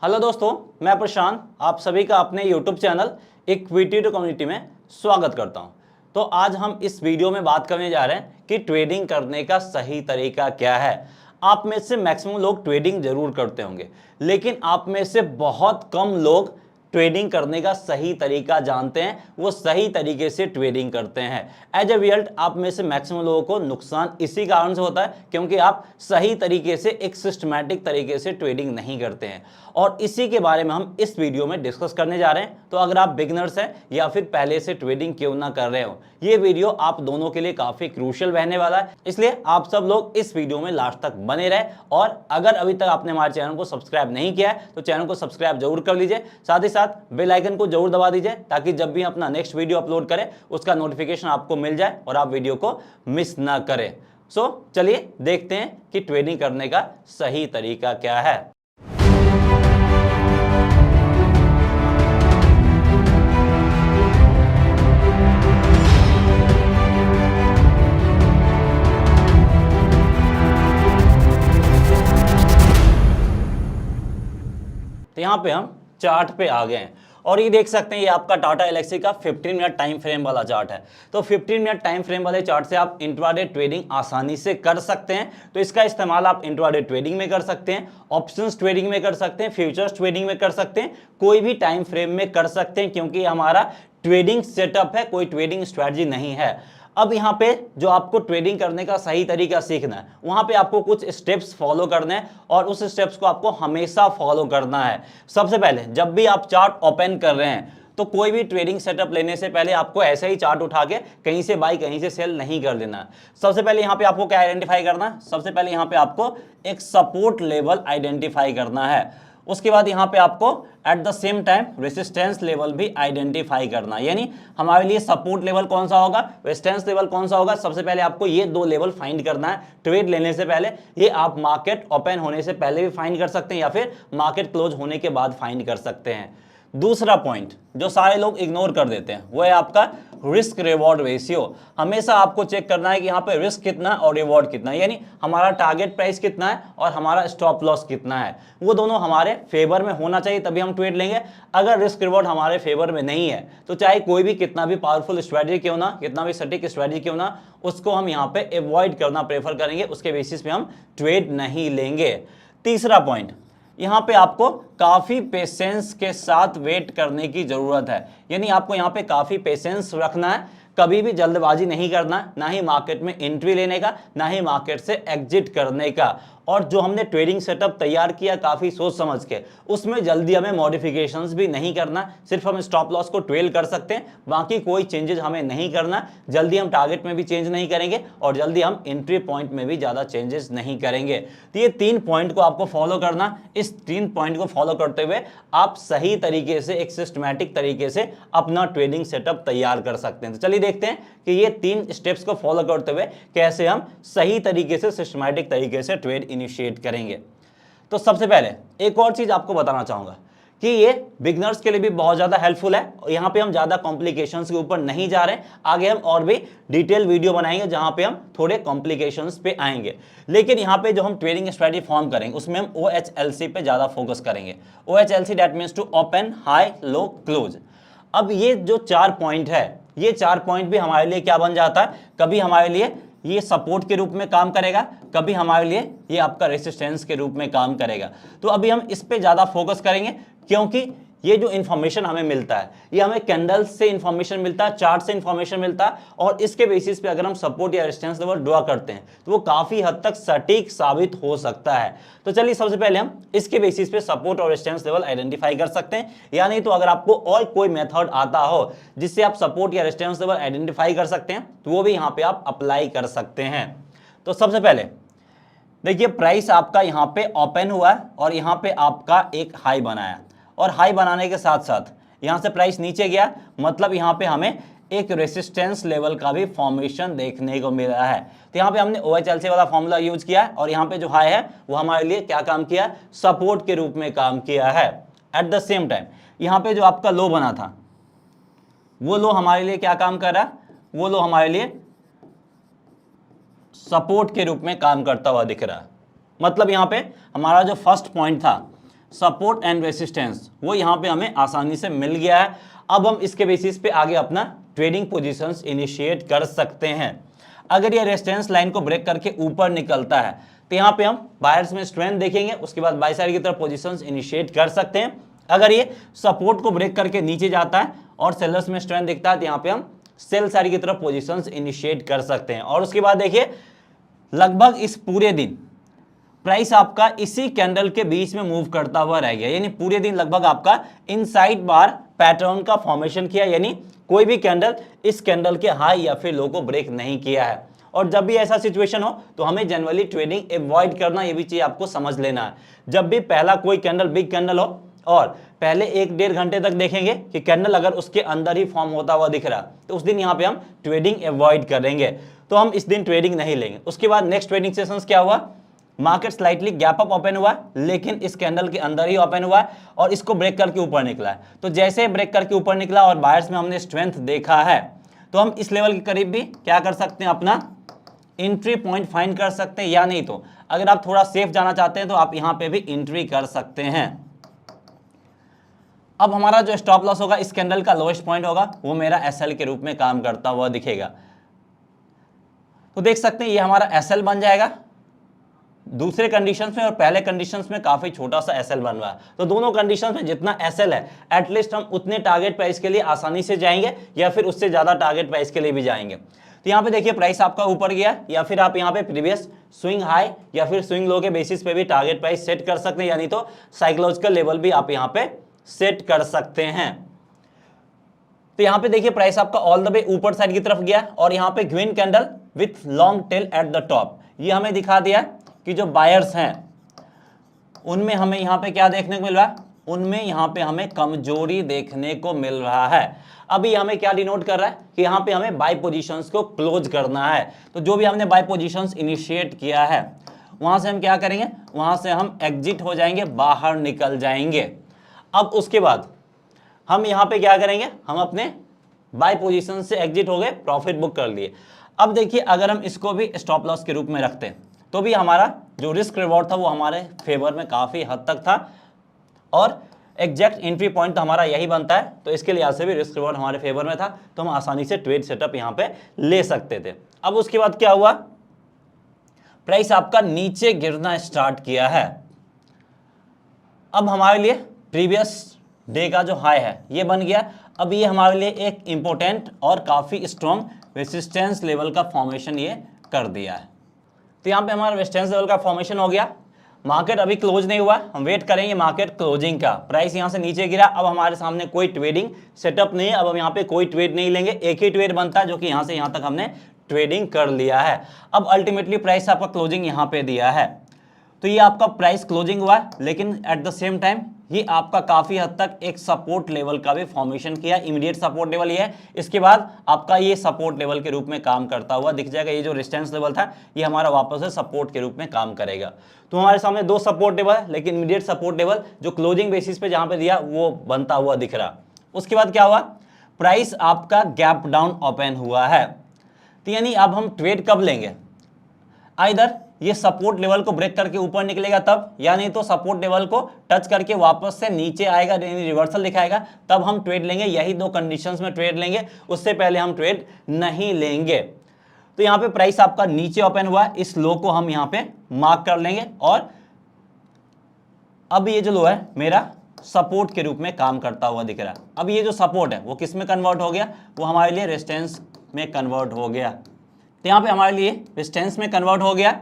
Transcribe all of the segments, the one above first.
Hello दोस्तों, मैं प्रशांत आप सभी का अपने YouTube channel Equity to Community में स्वागत करता हूं। तो आज हम इस वीडियो में बात करने जा रहे हैं कि ट्रेडिंग करने का सही तरीका क्या है। आप में से मैक्सिमम लोग ट्रेडिंग जरूर करते होंगे, लेकिन आप में से बहुत कम लोग ट्रेडिंग करने का सही तरीका जानते हैं, वो सही तरीके से ट्रेडिंग करते हैं। एज ए रिजल्ट आप में से मैक्सिमम लोगों को नुकसान इसी कारण से होता है क्योंकि आप सही तरीके से एक सिस्टमैटिक तरीके से ट्रेडिंग नहीं करते हैं, और इसी के बारे में हम इस वीडियो में डिस्कस करने जा रहे हैं। तो अगर आप बिगिनर्स हैं या फिर पहले से ट्रेडिंग क्यों ना कर रहे हो, ये वीडियो आप दोनों के लिए काफी क्रूशियल रहने वाला है, इसलिए आप सब लोग इस वीडियो में लास्ट तक बने रहे। और अगर अभी तक आपने हमारे चैनल को सब्सक्राइब नहीं किया है तो चैनल को सब्सक्राइब जरूर कर लीजिए, साथ ही साथ बेल आइकन को जरूर दबा दीजिए ताकि जब भी अपना नेक्स्ट वीडियो अपलोड करें उसका नोटिफिकेशन आपको मिल जाए और आप वीडियो को मिस ना करें। चलिए देखते हैं कि ट्रेडिंग करने का सही तरीका क्या है। तो यहां पे हम चार्ट पे आ गए हैं और ये देख सकते हैं, ये आपका टाटा एल्क्सी का 15 मिनट टाइम फ्रेम वाला चार्ट है। तो 15 मिनट टाइम फ्रेम वाले चार्ट से आप इंट्राडे ट्रेडिंग आसानी से कर सकते हैं। तो इसका इस्तेमाल आप इंट्राडे ट्रेडिंग में कर सकते हैं, ऑप्शंस ट्रेडिंग में कर सकते हैं, फ्यूचर्स ट्रेडिंग में कर सकते हैं, कोई भी टाइम फ्रेम में कर सकते हैं, क्योंकि हमारा ट्रेडिंग सेटअप है, कोई ट्रेडिंग स्ट्रैटेजी नहीं है। अब यहाँ पे जो आपको ट्रेडिंग करने का सही तरीका सीखना है, वहां पे आपको कुछ स्टेप्स फॉलो करने हैं और उस स्टेप्स को आपको हमेशा फॉलो करना है। सबसे पहले जब भी आप चार्ट ओपन कर रहे हैं तो कोई भी ट्रेडिंग सेटअप लेने से पहले आपको ऐसे ही चार्ट उठा के कहीं से बाई कहीं से सेल नहीं कर देना। सबसे पहले यहाँ पे आपको क्या आइडेंटिफाई करना है? सबसे पहले यहाँ पे आपको एक सपोर्ट लेवल आइडेंटिफाई करना है। उसके बाद यहाँ पे आपको at the same time resistance level भी आइडेंटिफाई करना है, यानी हमारे लिए सपोर्ट लेवल कौन सा होगा, रेसिस्टेंस लेवल कौन सा होगा। सबसे पहले आपको ये दो लेवल फाइंड करना है ट्रेड लेने से पहले। ये आप मार्केट ओपन होने से पहले भी फाइंड कर सकते हैं या फिर मार्केट क्लोज होने के बाद फाइंड कर सकते हैं। दूसरा पॉइंट जो सारे लोग इग्नोर कर देते हैं वो है आपका रिस्क रिवॉर्ड रेशियो। हमेशा आपको चेक करना है कि यहाँ पे रिस्क कितना और रिवॉर्ड कितना है, यानी हमारा टारगेट प्राइस कितना है और हमारा स्टॉप लॉस कितना है। वो दोनों हमारे फेवर में होना चाहिए तभी हम ट्रेड लेंगे। अगर रिस्क रिवॉर्ड हमारे फेवर में नहीं है तो चाहे कोई भी कितना भी पावरफुल स्ट्रेटजी क्यों ना, कितना भी सटीक स्ट्रेटजी क्यों ना, उसको हम यहाँ पे अवॉइड करना प्रेफर करेंगे, उसके बेसिस पे हम ट्रेड नहीं लेंगे। तीसरा पॉइंट, यहाँ पे आपको काफी पेशेंस के साथ वेट करने की जरूरत है, यानी आपको यहाँ पे काफी पेशेंस रखना है, कभी भी जल्दबाजी नहीं करना, ना ही मार्केट में एंट्री लेने का, ना ही मार्केट से एग्जिट करने का। और जो हमने ट्रेडिंग सेटअप तैयार किया काफी सोच समझ के, उसमें जल्दी हमें मॉडिफिकेशंस भी नहीं करना। सिर्फ हम स्टॉप लॉस को ट्रेल कर सकते हैं, बाकी कोई चेंजेस हमें नहीं करना। जल्दी हम टारगेट में भी चेंज नहीं करेंगे और जल्दी हम एंट्री पॉइंट में भी ज्यादा चेंजेस नहीं करेंगे। तो ये 3 पॉइंट को आपको फॉलो करना। इस 3 पॉइंट को फॉलो करते हुए आप सही तरीके से एक सिस्टमैटिक तरीके से अपना ट्रेडिंग सेटअप तैयार कर सकते हैं। तो चलिए देखते हैं कि ये 3 स्टेप्स को फॉलो करते हुए कैसे हम सही तरीके से सिस्टमैटिक तरीके से ट्रेड इनिशिएट करेंगे। तो सबसे पहले एक और चीज आपको बताना चाहूंगा कि ये बिगनर्स के लिए भी बहुत ज्यादा हेल्पफुल है। यहाँ पे हम ज्यादा कॉम्प्लिकेशंस के ऊपर नहीं जा रहे हैं, आगे हम और भी डिटेल वीडियो बनाएंगे जहां पे हम थोड़े कॉम्प्लिकेशंस पे आएंगे। लेकिन यहाँ पे जो हम ट्रेडिंग स्ट्रेटजी फॉर्म करेंगे उसमें हम OHLC पे ज्यादा फोकस करेंगे। OHLC that means to open high low close. अब ये जो 4 पॉइंट है, ये 4 पॉइंट भी हमारे लिए क्या बन जाता है, कभी हमारे लिए ये सपोर्ट के रूप में काम करेगा, कभी हमारे लिए ये आपका रेसिस्टेंस के रूप में काम करेगा। तो अभी हम इस पे ज्यादा फोकस करेंगे क्योंकि ये जो इंफॉर्मेशन हमें मिलता है ये हमें कैंडल्स से इंफॉर्मेशन मिलता है, चार्ट से इंफॉर्मेशन मिलता है, और इसके बेसिस पे अगर हम सपोर्ट या रेजिस्टेंस लेवल ड्रॉ करते हैं तो वो काफी हद तक सटीक साबित हो सकता है। तो चलिए सबसे पहले हम इसके बेसिस पे सपोर्ट और रेजिस्टेंस लेवल आइडेंटिफाई कर सकते हैं, या नहीं तो अगर आपको और कोई मेथड आता हो जिससे आप सपोर्ट या रेजिस्टेंस लेवल आइडेंटिफाई कर सकते हैं तो वो भी यहाँ पे आप अप्लाई कर सकते हैं। तो सबसे पहले देखिए, प्राइस आपका यहाँ पे ओपन हुआ है और यहाँ पे आपका एक हाई बनाया, और हाई बनाने के साथ साथ यहां से प्राइस नीचे गया, मतलब यहां पे हमें एक रेसिस्टेंस लेवल का भी फॉर्मेशन देखने को मिल रहा है। तो यहां पे हमने OHLC वाला फॉर्मूला यूज किया है और यहां पे जो हाई है वो हमारे लिए क्या काम किया, सपोर्ट के रूप में काम किया है। एट द सेम टाइम यहां पे जो आपका लो बना था वो लो हमारे लिए क्या काम कर रहा है, वो लो हमारे लिए सपोर्ट के रूप में काम करता हुआ दिख रहा है। मतलब यहां पे हमारा जो फर्स्ट पॉइंट था सपोर्ट एंड रेसिस्टेंस वो यहाँ पे हमें आसानी से मिल गया है। अब हम इसके बेसिस पे आगे अपना ट्रेडिंग पोजीशंस इनिशिएट कर सकते हैं। अगर ये रेजिस्टेंस लाइन को ब्रेक करके ऊपर निकलता है तो यहाँ पे हम बायर्स में स्ट्रेंथ देखेंगे, उसके बाद बाय साइड की तरफ पोजीशंस इनिशिएट कर सकते हैं। अगर ये सपोर्ट को ब्रेक करके नीचे जाता है और सेलर्स में स्ट्रेंथ दिखता है तो यहाँ पे हम सेल साइड की तरफ पोजीशंस इनिशिएट कर सकते हैं। और उसके बाद देखिए लगभग इस पूरे दिन प्राइस आपका इसी कैंडल के बीच में मूव करता हुआ रह गया, यानी पूरे दिन लगभग आपका इनसाइड बार पैटर्न का फॉर्मेशन किया, यानी कोई भी कैंडल इस कैंडल के हाई या फिर लो को ब्रेक नहीं किया है। और जब भी ऐसा सिचुएशन हो तो हमें जनरली ट्रेडिंग अवॉइड करना, ये भी चीज आपको समझ लेना है। जब भी पहला कोई कैंडल बिग कैंडल हो और पहले 1-1.5 घंटे तक देखेंगे कि कैंडल अगर उसके अंदर ही फॉर्म होता हुआ दिख रहा तो उस दिन यहाँ पे हम ट्रेडिंग अवॉइड करेंगे, तो हम इस दिन ट्रेडिंग नहीं लेंगे। उसके बाद नेक्स्ट ट्रेडिंग सेशंस क्या हुआ, market slightly gap up open हुआ लेकिन इस कैंडल के अंदर ही ओपन हुआ और इसको ब्रेक करके ऊपर निकला है। तो जैसे ब्रेक करके ऊपर निकला और बायर्स में हमने स्ट्रेंथ देखा है तो हम इस लेवल के करीब भी क्या कर सकते हैं, अपना एंट्री पॉइंट फाइंड कर सकते हैं, या नहीं तो अगर आप थोड़ा सेफ जाना चाहते हैं तो आप यहां पे भी एंट्री कर सकते हैं। अब हमारा जो स्टॉप लॉस होगा इस कैंडल का लोएस्ट पॉइंट होगा, वो मेरा एसएल के रूप में काम करता हुआ दिखेगा। तो देख सकते हैं ये हमारा एसएल बन जाएगा दूसरे कंडीशंस में और पहले कंडीशंस में काफी छोटा सा एसएल बन रहा है। तो दोनों कंडीशंस में जितना एसएल है एटलीस्ट हम उतने टारगेट प्राइस के लिए आसानी से जाएंगे या फिर उससे ज्यादा टारगेट प्राइस के लिए भी जाएंगे। तो यहाँ पे देखिए प्राइस आपका ऊपर गया या फिर आप यहाँ पे प्रीवियस स्विंग हाई या फिर स्विंग लो के बेसिस पे भी टारगेट प्राइस सेट कर सकते हैं, यानी तो साइकोलॉजिकल लेवल भी आप यहाँ पे सेट कर सकते हैं। तो यहाँ पे देखिए प्राइस आपका ऑल द वे ऊपर साइड की तरफ गया और यहाँ पे green candle with long tell at the top, ये हमें दिखा दिया कि जो बायर्स हैं उनमें हमें यहाँ पे क्या देखने को मिल रहा है, उनमें यहाँ पे हमें कमजोरी देखने को मिल रहा है। अभी हमें क्या डिनोट कर रहा है कि यहाँ पे हमें बाय पोजीशंस को क्लोज करना है। तो जो भी हमने बाय पोजीशंस इनिशिएट किया है वहां से हम क्या करेंगे, वहां से हम एग्जिट हो जाएंगे, बाहर निकल जाएंगे। अब उसके बाद हम यहाँ पे क्या करेंगे, हम अपने बाय पोजीशन से एग्जिट हो गए, प्रॉफिट बुक कर लिए। अब देखिए अगर हम इसको भी स्टॉप लॉस के रूप में रखते हैं तो भी हमारा जो रिस्क रिवॉर्ड था वो हमारे फेवर में काफ़ी हद तक था और एग्जैक्ट एंट्री पॉइंट तो हमारा यही बनता है। तो इसके लिहाज से भी रिस्क रिवॉर्ड हमारे फेवर में था, तो हम आसानी से ट्रेड सेटअप यहाँ पे ले सकते थे। अब उसके बाद क्या हुआ, प्राइस आपका नीचे गिरना स्टार्ट किया है। अब हमारे लिए प्रीवियस डे का जो हाई है ये बन गया। अब ये हमारे लिए एक इंपॉर्टेंट और काफ़ी स्ट्रॉन्ग रेसिस्टेंस लेवल का फॉर्मेशन ये कर दिया है। तो यहाँ पे हमारा रेजिस्टेंस लेवल का फॉर्मेशन हो गया। मार्केट अभी क्लोज नहीं हुआ, हम वेट करेंगे मार्केट क्लोजिंग का। प्राइस यहाँ से नीचे गिरा, अब हमारे सामने कोई ट्रेडिंग सेटअप नहीं है, अब हम यहाँ पे कोई ट्रेड नहीं लेंगे, एक ही ट्रेड बनता है जो कि यहाँ से यहाँ तक हमने ट्रेडिंग कर लिया है। अब अल्टीमेटली प्राइस आपका क्लोजिंग यहाँ पे दिया है, तो ये आपका प्राइस क्लोजिंग हुआ, लेकिन एट द सेम टाइम ये आपका काफी हद तक एक सपोर्ट लेवल का भी फॉर्मेशन किया। इमीडिएट सपोर्ट लेवल ये है, इसके बाद आपका ये सपोर्ट लेवल के रूप में काम करता हुआ दिख जाएगा। ये जो रेजिस्टेंस लेवल था ये हमारा वापस से सपोर्ट के रूप में काम करेगा। तो हमारे सामने दो सपोर्ट लेवल है, लेकिन इमीडिएट सपोर्ट लेवल जो क्लोजिंग बेसिस पे जहां पे दिया वो बनता हुआ दिख रहा। उसके बाद क्या हुआ, प्राइस आपका गैप डाउन ओपन हुआ है। तो यानी अब हम ट्रेड कब लेंगे, आइदर ये सपोर्ट लेवल को ब्रेक करके ऊपर निकलेगा तब, या नहीं तो सपोर्ट लेवल को टच करके वापस से नीचे आएगा, रिवर्सल दिखाएगा, तब हम ट्रेड लेंगे। यही दो कंडीशंस में ट्रेड लेंगे, उससे पहले हम ट्रेड नहीं लेंगे। तो यहाँ पे प्राइस आपका नीचे ओपन हुआ, इस लो को हम यहाँ पे मार्क कर लेंगे और अब ये जो लो है मेरा सपोर्ट के रूप में काम करता हुआ दिख रहा है। अब ये जो सपोर्ट है वो किस में कन्वर्ट हो गया, वो हमारे लिए रेजिस्टेंस में कन्वर्ट हो गया। तो यहाँ पे हमारे लिए रेजिस्टेंस में कन्वर्ट हो गया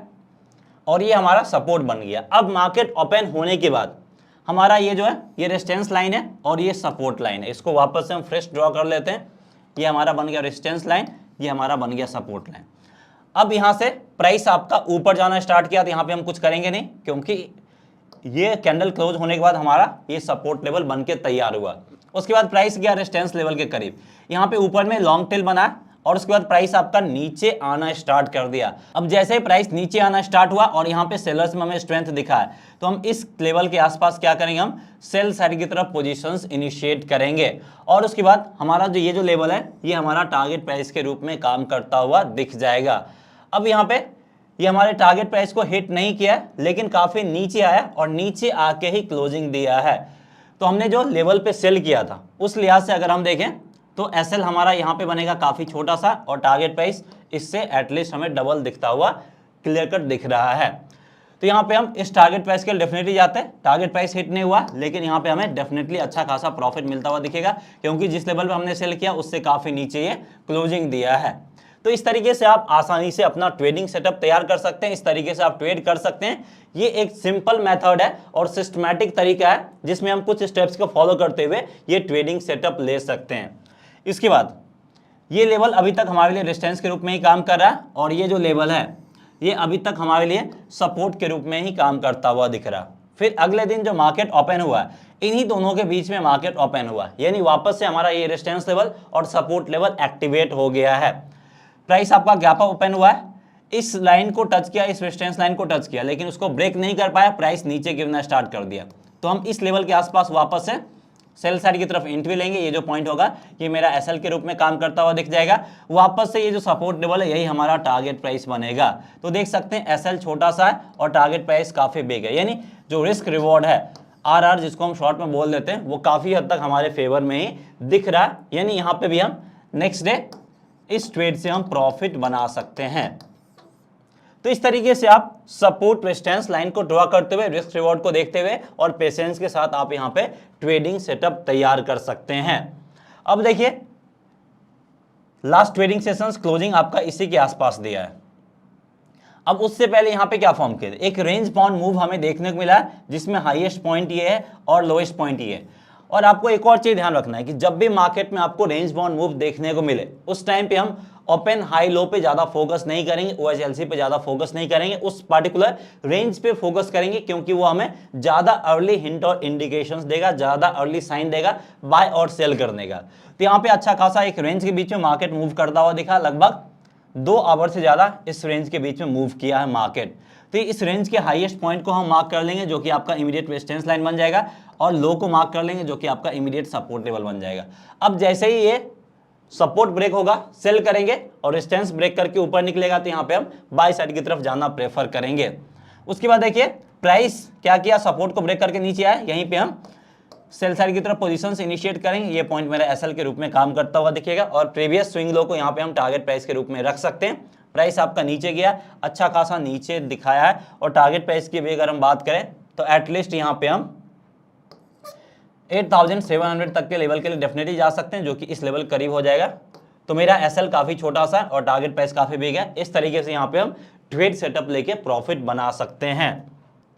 और ये हमारा सपोर्ट बन गया। अब मार्केट ओपन होने के बाद हमारा ये जो है ये रेजिस्टेंस लाइन है और ये सपोर्ट लाइन है, इसको वापस से हम फ्रेश ड्रॉ कर लेते हैं। ये हमारा बन गया रेजिस्टेंस लाइन, ये हमारा बन गया सपोर्ट लाइन। अब यहाँ से प्राइस आपका ऊपर जाना स्टार्ट किया, तो यहाँ पे हम कुछ करेंगे नहीं, क्योंकि ये कैंडल क्लोज होने के बाद हमारा ये सपोर्ट लेवल बन के तैयार हुआ। उसके बाद प्राइस गया रेजिस्टेंस लेवल के करीब, यहाँ पे ऊपर में लॉन्ग टेल बना और उसके बाद प्राइस आपका नीचे आना स्टार्ट कर दिया। अब जैसे ही प्राइस नीचे आना स्टार्ट हुआ और यहाँ पे सेलर्स में हमें स्ट्रेंथ दिखा है, तो हम इस लेवल के आसपास क्या करेंगे, हम सेल साइड की तरफ पोजीशंस इनिशिएट करेंगे और उसके बाद हमारा जो ये जो लेवल है ये हमारा टारगेट प्राइस के रूप में काम करता हुआ दिख जाएगा। अब यहाँ पे ये हमारे टारगेट प्राइस को हिट नहीं किया है, लेकिन काफी नीचे आया और नीचे आके ही क्लोजिंग दिया है। तो हमने जो लेवल पे सेल किया था उस लिहाज से अगर हम देखें तो एसएल हमारा यहाँ पे बनेगा काफी छोटा सा और टारगेट प्राइस इससे एटलीस्ट हमें डबल दिखता हुआ क्लियर कट दिख रहा है। तो यहाँ पे हम इस टारगेट प्राइस के लिए डेफिनेटली जाते हैं। टारगेट प्राइस हिट नहीं हुआ, लेकिन यहाँ पे हमें डेफिनेटली अच्छा खासा प्रॉफिट मिलता हुआ दिखेगा, क्योंकि जिस लेवल पे हमने सेल किया उससे काफी नीचे ये क्लोजिंग दिया है। तो इस तरीके से आप आसानी से अपना ट्रेडिंग सेटअप तैयार कर सकते हैं, इस तरीके से आप ट्रेड कर सकते हैं। ये एक सिंपल मेथड है और सिस्टमैटिक तरीका है जिसमें हम कुछ स्टेप्स को फॉलो करते हुए ये ट्रेडिंग सेटअप ले सकते हैं। इसके बाद ये लेवल अभी तक हमारे लिए रेजिस्टेंस के रूप में ही काम कर रहा है और ये जो लेवल है ये अभी तक हमारे लिए सपोर्ट के रूप में ही काम करता हुआ दिख रहा। फिर अगले दिन जो मार्केट ओपन हुआ इन्हीं दोनों के बीच में मार्केट ओपन हुआ, यानी वापस से हमारा ये रेजिस्टेंस लेवल और सपोर्ट लेवल एक्टिवेट हो गया है। प्राइस आपका गैप अप ओपन हुआ है, इस लाइन को टच किया, इस रेजिस्टेंस लाइन को टच किया, लेकिन उसको ब्रेक नहीं कर पाया, प्राइस नीचे गिरना स्टार्ट कर दिया। तो हम इस लेवल के आसपास वापस से सेल साइड की तरफ एंट्री लेंगे। ये जो पॉइंट होगा ये मेरा एसएल के रूप में काम करता हुआ दिख जाएगा। वापस से ये जो सपोर्ट लेवल है यही हमारा टारगेट प्राइस बनेगा। तो देख सकते हैं एसएल छोटा सा है और टारगेट प्राइस काफी बिग है, यानी जो रिस्क रिवॉर्ड है आरआर जिसको हम शॉर्ट में बोल देते हैं वो काफी हद तक हमारे फेवर में ही दिख रहा है। यानी यहाँ पे भी हम नेक्स्ट डे इस ट्रेड से हम प्रॉफिट बना सकते हैं। तो इस तरीके से आप सपोर्ट रेजिस्टेंस लाइन को ड्रॉ करते हुए रिस्क रिवॉर्ड को देखते हुए और पेशेंस के साथ आप यहां पे ट्रेडिंग सेटअप तैयार कर सकते हैं। अब देखिए लास्ट ट्रेडिंग सेशंस क्लोजिंग आपका इसी के आसपास दिया है। अब उससे पहले यहां पे क्या फॉर्म किया, एक रेंज बाउंड मूव हमें देखने को मिला जिसमें हाईएस्ट पॉइंट ये है और लोएस्ट पॉइंट ये है। और आपको एक और चीज ध्यान रखना है कि जब भी मार्केट में आपको रेंज बाउंड मूव देखने को मिले उस टाइम पे हम ओपन हाई लो पे ज्यादा फोकस नहीं करेंगे, ओएचएलसी पे ज्यादा फोकस नहीं करेंगे, उस पार्टिकुलर रेंज पे फोकस करेंगे, क्योंकि वो हमें ज्यादा अर्ली हिंट और इंडिकेशंस देगा, ज्यादा अर्ली साइन देगा बाय और सेल करने का। तो यहाँ पे अच्छा खासा एक रेंज के बीच में मार्केट मूव करता हुआ दिखा, लगभग 2 आवर से ज्यादा इस रेंज के बीच में मूव किया है मार्केट। तो इस रेंज के हाईएस्ट पॉइंट को हम मार्क कर लेंगे जो कि आपका इमीडिएट रेजिस्टेंस लाइन बन जाएगा, और लो को मार्क कर लेंगे जो कि आपका इमीडिएट सपोर्ट लेवल बन जाएगा। अब जैसे ही ये सपोर्ट ब्रेक होगा सेल करेंगे और रेजिस्टेंस ब्रेक करके ऊपर निकलेगा तो यहाँ पे हम बाय साइड की तरफ जाना प्रेफर करेंगे। उसके बाद देखिए प्राइस क्या किया, सपोर्ट को ब्रेक करके नीचे आया, यहीं पे हम सेल साइड की तरफ पोजीशंस इनिशिएट करेंगे। ये पॉइंट मेरा एसएल के रूप में काम करता हुआ दिखेगा और प्रीवियस स्विंग लो को यहाँ पे हम टारगेट प्राइस के रूप में रख सकते हैं। प्राइस आपका नीचे गया, अच्छा खासा नीचे दिखाया है, और टारगेट प्राइस की भी अगर हम बात करें तो एटलीस्ट यहाँ पे हम 8700 तक के लेवल के लिए डेफिनेटली जा सकते हैं, जो कि इस लेवल करीब हो जाएगा। तो मेरा एसएल काफी छोटा सा और टारगेट प्राइस काफी बिग है। इस तरीके से यहाँ पे हम ट्रेड सेटअप लेके प्रॉफिट बना सकते हैं।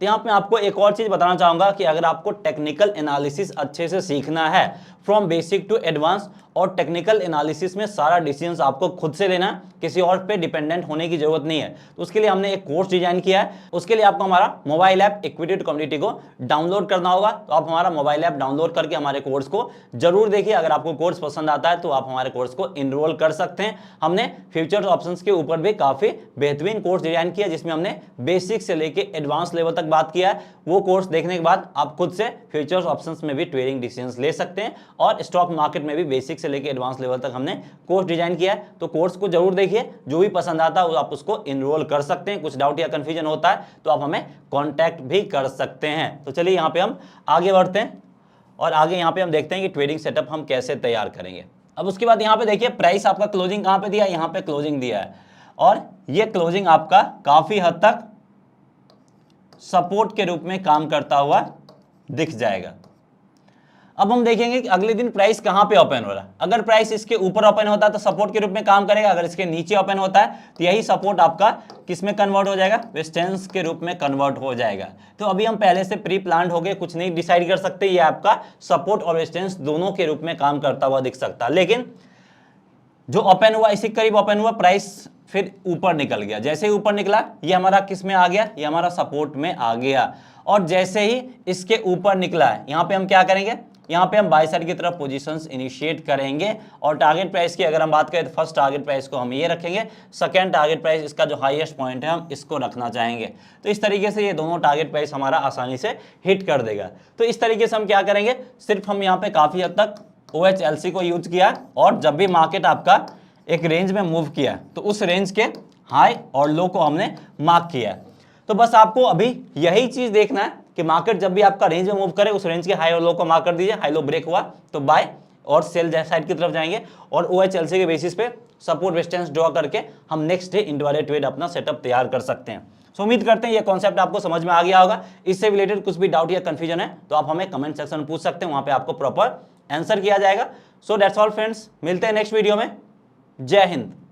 तो यहाँ पे आपको एक और चीज बताना चाहूंगा कि अगर आपको टेक्निकल एनालिसिस अच्छे से सीखना है फ्रॉम बेसिक टू एडवांस, और टेक्निकल एनालिसिस में सारा डिसीजंस आपको खुद से लेना, किसी और पे डिपेंडेंट होने की जरूरत नहीं है, तो उसके लिए हमने एक कोर्स डिजाइन किया है। उसके लिए आपको हमारा mobile app Equity to Community को डाउनलोड करना होगा। तो आप हमारा मोबाइल ऐप डाउनलोड करके हमारे कोर्स को जरूर देखिए। अगर आपको कोर्स पसंद आता है तो आप हमारे कोर्स को इनरोल कर सकते हैं। हमने फ्यूचर्स ऑप्शंस के ऊपर भी काफी बेहतरीन कोर्स डिजाइन किया जिसमें हमने बेसिक से लेके एडवांस लेवल तक बात किया है। वो कोर्स देखने के बाद आप खुद से फ्यूचर्स ऑप्शंस में भी ट्रेडिंग डिसीजंस ले सकते हैं, और स्टॉक मार्केट में भी बेसिक से लेके एडवांस लेवल तक हमने कोर्स डिजाइन किया है। तो कोर्स को जरूर देखिए, जो भी पसंद आता है आप उसको इनरोल कर सकते हैं। कुछ डाउट या कंफ्यूजन होता है तो आप हमें कांटेक्ट भी कर सकते हैं। तो चलिए यहाँ पे हम आगे बढ़ते हैं और आगे यहाँ पे हम देखते हैं कि ट्रेडिंग सेटअप हम कैसे तैयार करेंगे। अब उसके बाद यहाँ पे देखिए प्राइस आपका क्लोजिंग कहाँ पे दिया है, यहाँ पे क्लोजिंग दिया है, और ये क्लोजिंग आपका काफी हद तक सपोर्ट के रूप में काम करता हुआ दिख जाएगा। अब हम देखेंगे कि अगले दिन प्राइस कहां पे ओपन हो रहा है। अगर प्राइस इसके ऊपर ओपन होता है तो सपोर्ट के रूप में काम करेगा, अगर इसके नीचे ओपन होता है तो यही सपोर्ट आपका किस में कन्वर्ट हो जाएगा, रेजिस्टेंस के रूप में कन्वर्ट हो जाएगा। तो अभी हम पहले से प्री प्लान्ड हो गए, कुछ नहीं डिसाइड कर सकते, ये आपका सपोर्ट और रेजिस्टेंस दोनों के रूप में काम करता हुआ दिख सकता है। लेकिन जो ओपन हुआ इसी करीब ओपन हुआ, प्राइस फिर ऊपर निकल गया। जैसे ही ऊपर निकला ये हमारा किस में आ गया, ये हमारा सपोर्ट में आ गया, और जैसे ही इसके ऊपर निकला है यहाँ पे हम क्या करेंगे, यहाँ पे हम बाय साइड की तरफ पोजीशंस इनिशिएट करेंगे। और टारगेट प्राइस की अगर हम बात करें तो फर्स्ट टारगेट प्राइस को हम ये रखेंगे, सेकंड टारगेट प्राइस इसका जो हाईएस्ट पॉइंट है हम इसको रखना चाहेंगे। तो इस तरीके से ये दोनों टारगेट प्राइस हमारा आसानी से हिट कर देगा। तो इस तरीके से हम क्या करेंगे, सिर्फ हम यहाँ पे काफी हद तक OHLC को यूज किया, और जब भी मार्केट आपका एक रेंज में मूव किया तो उस रेंज के हाई और लो को हमने मार्क किया है। तो बस आपको अभी यही चीज देखना है कि मार्केट जब भी आपका रेंज में मूव करे उस रेंज के हाई और लो को मार्क कर दीजिए। हाई लो ब्रेक हुआ तो बाय और सेल साइड की तरफ जाएंगे और OHLC के बेसिस पे सपोर्ट रेजिस्टेंस ड्रॉ करके हम नेक्स्ट डे इंट्राडे ट्रेड अपना सेटअप तैयार कर सकते हैं। सो उम्मीद करते हैं ये कॉन्सेप्ट आपको समझ में आ गया होगा। इससे रिलेटेड कुछ भी डाउट या कंफ्यूजन है तो आप हमें कमेंट सेक्शन में पूछ सकते हैं, वहां पे आपको प्रॉपर आंसर किया जाएगा। सो दैट्स ऑल फ्रेंड्स, मिलते हैं नेक्स्ट वीडियो में। जय हिंद।